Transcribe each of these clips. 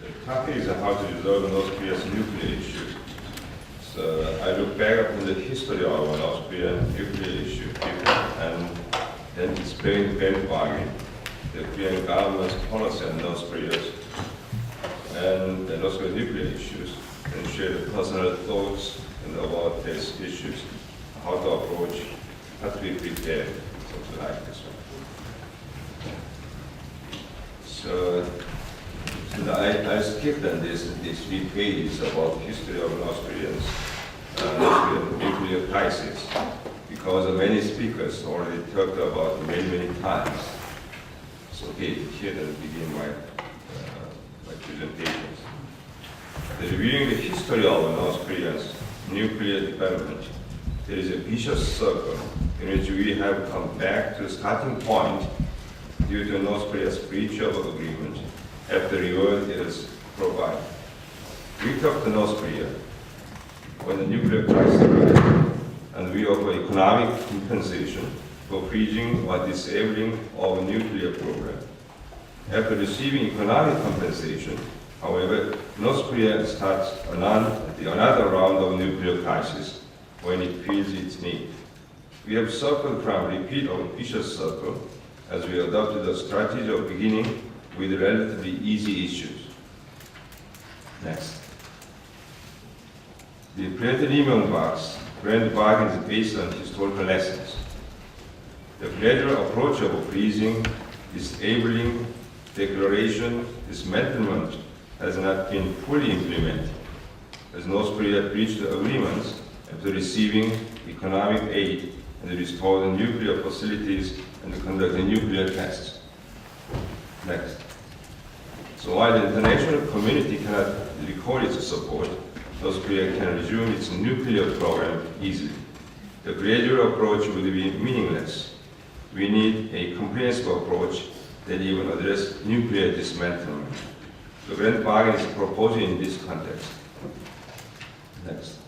The topic is how to resolve North Korea's nuclear issue. So I look back upon the history of North Korean nuclear issue and then explain very bargain, the Korean government's policy on North Korea's and the North Korean nuclear issues, and share the personal thoughts about these issues, how to approach, how to be prepared, something like this one. So I skipped on these 3 pages about history of North Korean nuclear crisis because many speakers already talked about many times. So okay, here to begin my presentations. Reviewing the history of North Korea's nuclear development, there is a vicious circle in which we have come back to the starting point due to North Korea's breach of agreement after reward is provided. We talk to North Korea when the nuclear crisis arrived, and we offer economic compensation for freezing or disabling of a nuclear program. After receiving economic compensation, however, North Korea starts another round of nuclear crisis when it feels its need. We have suffered from repeat of a vicious circle as we adopted a strategy of beginning with relatively easy issues. Next. The President-Lee-myung-bak's grand bargain is based on historical lessons. The gradual approach of freezing, disabling, declaration, dismantlement has not been fully implemented, as North Korea breached the agreements after receiving economic aid and restored the nuclear facilities and conducted nuclear tests. Next. So while the international community cannot recall its support, North Korea can resume its nuclear program easily. The gradual approach would be meaningless. We need a comprehensive approach that even addresses nuclear dismantlement. The grand bargain is proposed in this context. Next.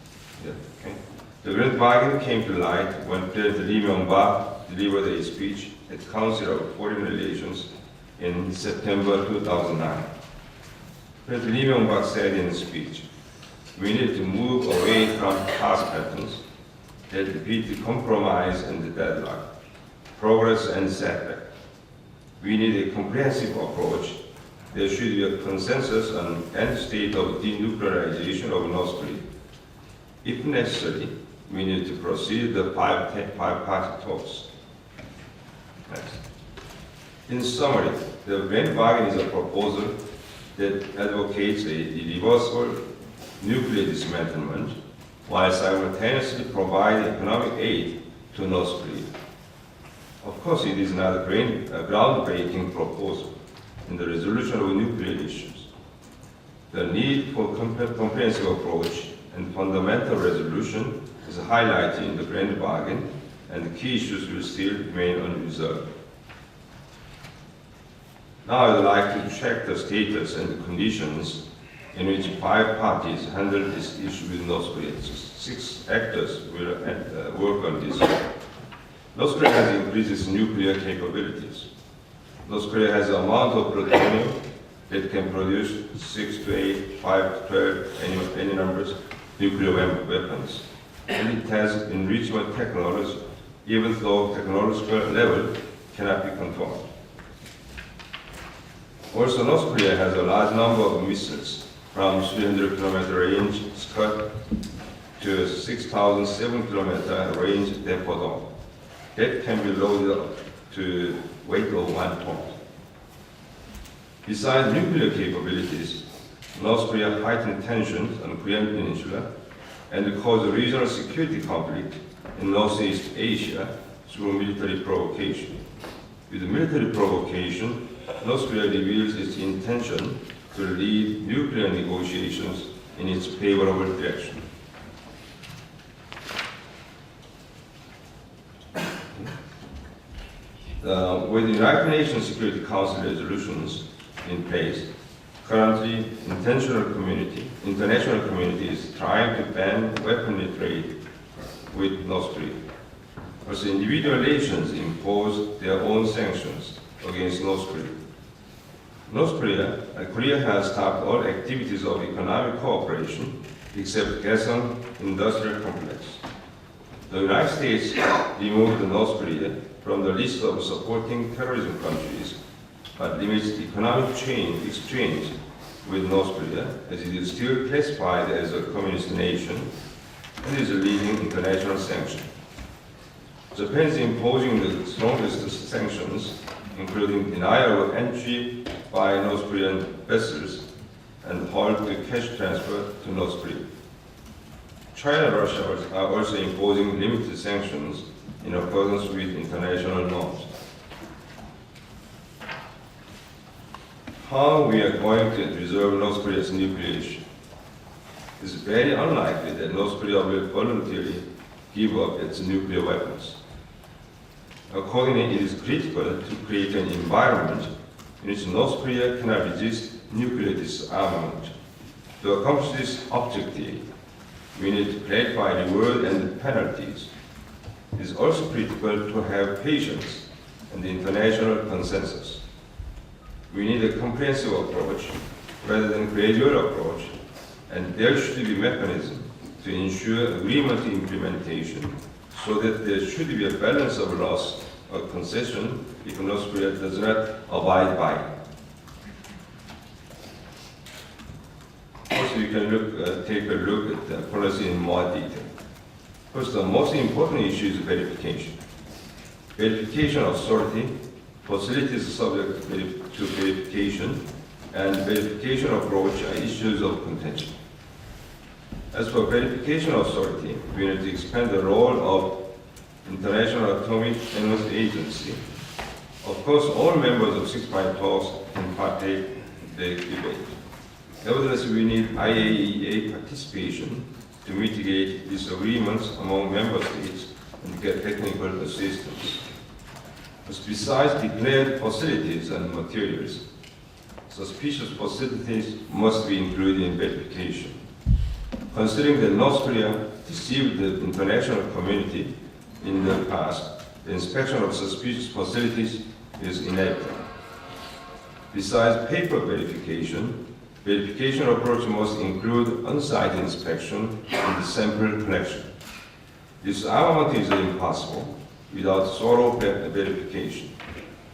Yeah, okay. The grand bargain came to light when President Lee Myung-bak delivered a speech at the Council of Foreign Relations in September 2009. President Lee Myung-bak said in his speech, "We need to move away from past patterns that repeat compromise and deadlock, progress and setback. We need a comprehensive approach. There should be a consensus on the end state of denuclearization of North Korea. If necessary, we need to proceed the five-party talks." Next. In summary, the grand bargain is a proposal that advocates a reversible nuclear dismantlement while simultaneously providing economic aid to North Korea. Of course, it is not a groundbreaking proposal in the resolution of nuclear issues. The need for comprehensive approach and fundamental resolution is highlighted in the grand bargain, and the key issues will still remain unresolved. Now I would like to check the status and the conditions in which 5 parties handle this issue with North Korea. 6 actors will work on this. North Korea has increased its nuclear capabilities. North Korea has an amount of plutonium that can produce 6 to 8, 5 to 12, any numbers, nuclear weapons. And it has enrichment technology, even though technological level cannot be confirmed. Also, North Korea has a large number of missiles from 300-kilometer range Scud to 6,007-kilometer range Depodong that can be loaded up to weight of 1 ton. Besides nuclear capabilities, North Korea heightened tensions on Korean Peninsula and caused a regional security conflict in Northeast Asia through military provocation. With military provocation, North Korea reveals its intention to lead nuclear negotiations in its favorable direction. With the United Nations Security Council resolutions in place, currently international community is trying to ban weaponry trade with North Korea. Also, individual nations impose their own sanctions against North Korea. Korea has stopped all activities of economic cooperation except Kaesong Industrial Complex. The United States removed North Korea from the list of supporting terrorism countries, but limits economic exchange with North Korea, as it is still classified as a communist nation and is leading international sanctions. Japan is imposing the strongest sanctions, including denial of entry by North Korean vessels and halt the cash transfer to North Korea. China and Russia are also imposing limited sanctions in accordance with international norms. How we are going to resolve North Korea's nuclear issue? It is very unlikely that North Korea will voluntarily give up its nuclear weapons. Accordingly, it is critical to create an environment in which North Korea cannot resist nuclear disarmament. To accomplish this objective, we need to clarify reward and penalties. It is also critical to have patience and international consensus. We need a comprehensive approach rather than gradual approach, and there should be a mechanism to ensure agreement implementation so that there should be a balance of loss or concession if North Korea does not abide by it. Also, you can take a look at the policy in more detail. First, the most important issue is verification. Verification authority, facilities subject to verification, and verification approach are issues of contention. As for verification authority, we need to expand the role of International Atomic Energy Agency. Of course, all members of 6-5 talks can partake in the debate. Nevertheless, we need IAEA participation to mitigate disagreements among member states and get technical assistance. Besides declared facilities and materials, suspicious facilities must be included in verification. Considering that North Korea deceived the international community in the past, the inspection of suspicious facilities is inevitable. Besides paper verification, verification approach must include on-site inspection and sample collection. Disarmament is impossible without thorough verification.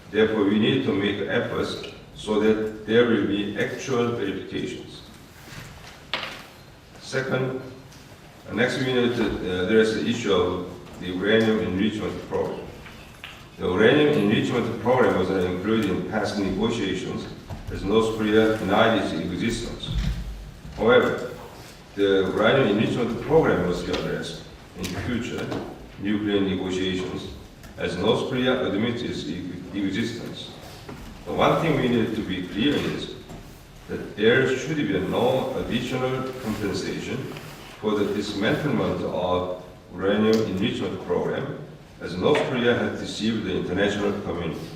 Therefore, we need to make efforts so that there will be actual verifications. Second, next we need to address the issue of the uranium enrichment program. The uranium enrichment program was included in past negotiations as North Korea denied its existence. However, the uranium enrichment program must be addressed in future nuclear negotiations as North Korea admits its existence. The one thing we need to be clear is that there should be no additional compensation for the dismantlement of uranium enrichment program as North Korea has deceived the international community.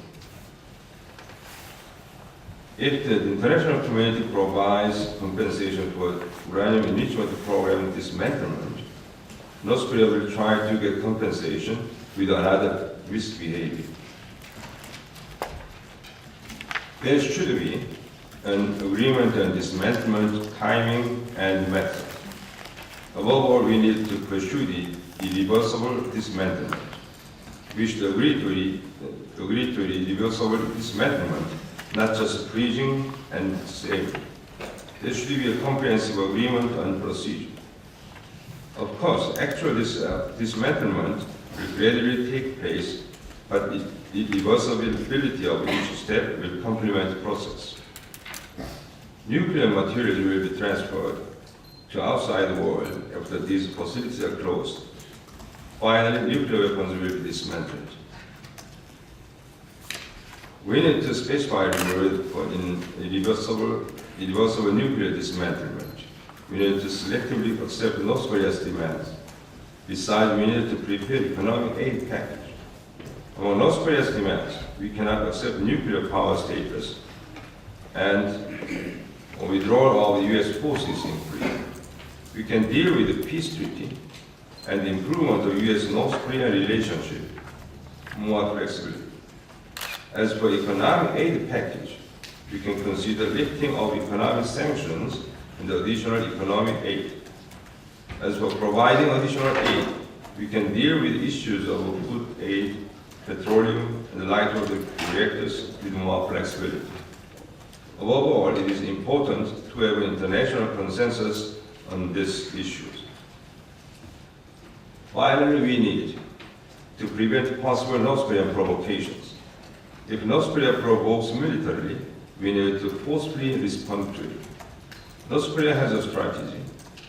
If the international community provides compensation for uranium enrichment program dismantlement, North Korea will try to get compensation with another misbehavior. There should be an agreement on dismantlement, timing, and method. Above all, we need to pursue the irreversible dismantlement. We should agree to irreversible dismantlement, not just freezing and saving. There should be a comprehensive agreement on procedure. Of course, actual dismantlement will gradually take place, but the reversibility of each step will complement the process. Nuclear materials will be transferred to outside the world after these facilities are closed. Finally, nuclear weapons will be dismantled. We need to specify the word for irreversible nuclear dismantlement. We need to selectively accept North Korea's demands. Besides, we need to prepare economic aid package. Among North Korea's demands, we cannot accept nuclear power status and withdrawal of the U.S. forces in Korea. We can deal with the peace treaty and the improvement of U.S.-North Korean relationship more flexibly. As for economic aid package, we can consider lifting of economic sanctions and additional economic aid. As for providing additional aid, we can deal with issues of food aid, petroleum, and light water reactors with more flexibility. Above all, it is important to have an international consensus on these issues. Finally, we need to prevent possible North Korean provocations. If North Korea provokes militarily, we need to forcefully respond to it. North Korea has a strategy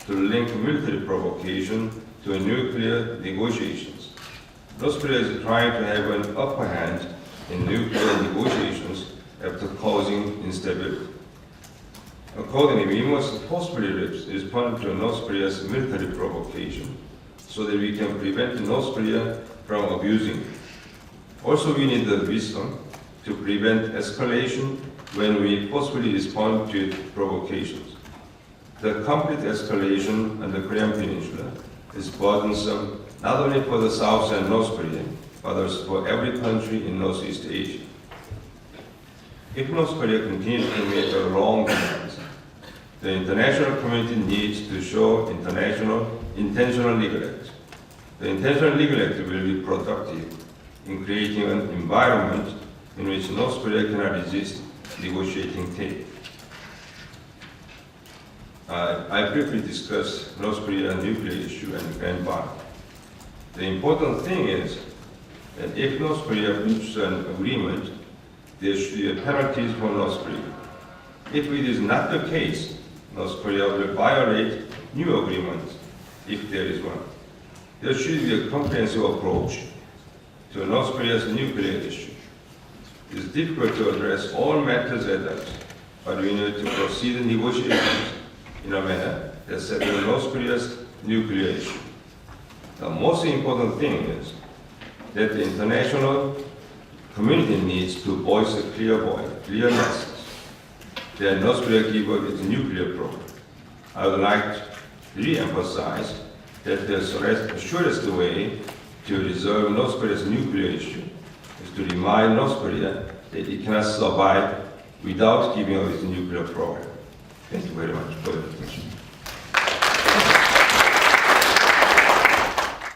to link military provocation to nuclear negotiations. North Korea is trying to have an upper hand in nuclear negotiations after causing instability. Accordingly, we must forcefully respond to North Korea's military provocation so that we can prevent North Korea from abusing it. Also, we need the wisdom to prevent escalation when we forcefully respond to provocations. The complete escalation on the Korean Peninsula is burdensome not only for the South and North Korea, but also for every country in Northeast Asia. If North Korea continues to make the wrong demands, the international community needs to show intentional neglect. The intentional neglect will be productive in creating an environment in which North Korea cannot resist negotiating table. I briefly discussed North Korea's nuclear issue and grand bargain. The important thing is that if North Korea reaches an agreement, there should be penalties for North Korea. If it is not the case, North Korea will violate new agreements if there is one. There should be a comprehensive approach to North Korea's nuclear issue. It is difficult to address all matters at once, but we need to proceed in negotiations in a manner that settles North Korea's nuclear issue. The most important thing is that the international community needs to voice a clear message that North Korea give up its nuclear program. I would like to re-emphasize that the surest way to resolve North Korea's nuclear issue is to remind North Korea that it cannot survive without giving up its nuclear program. Thank you very much for your attention.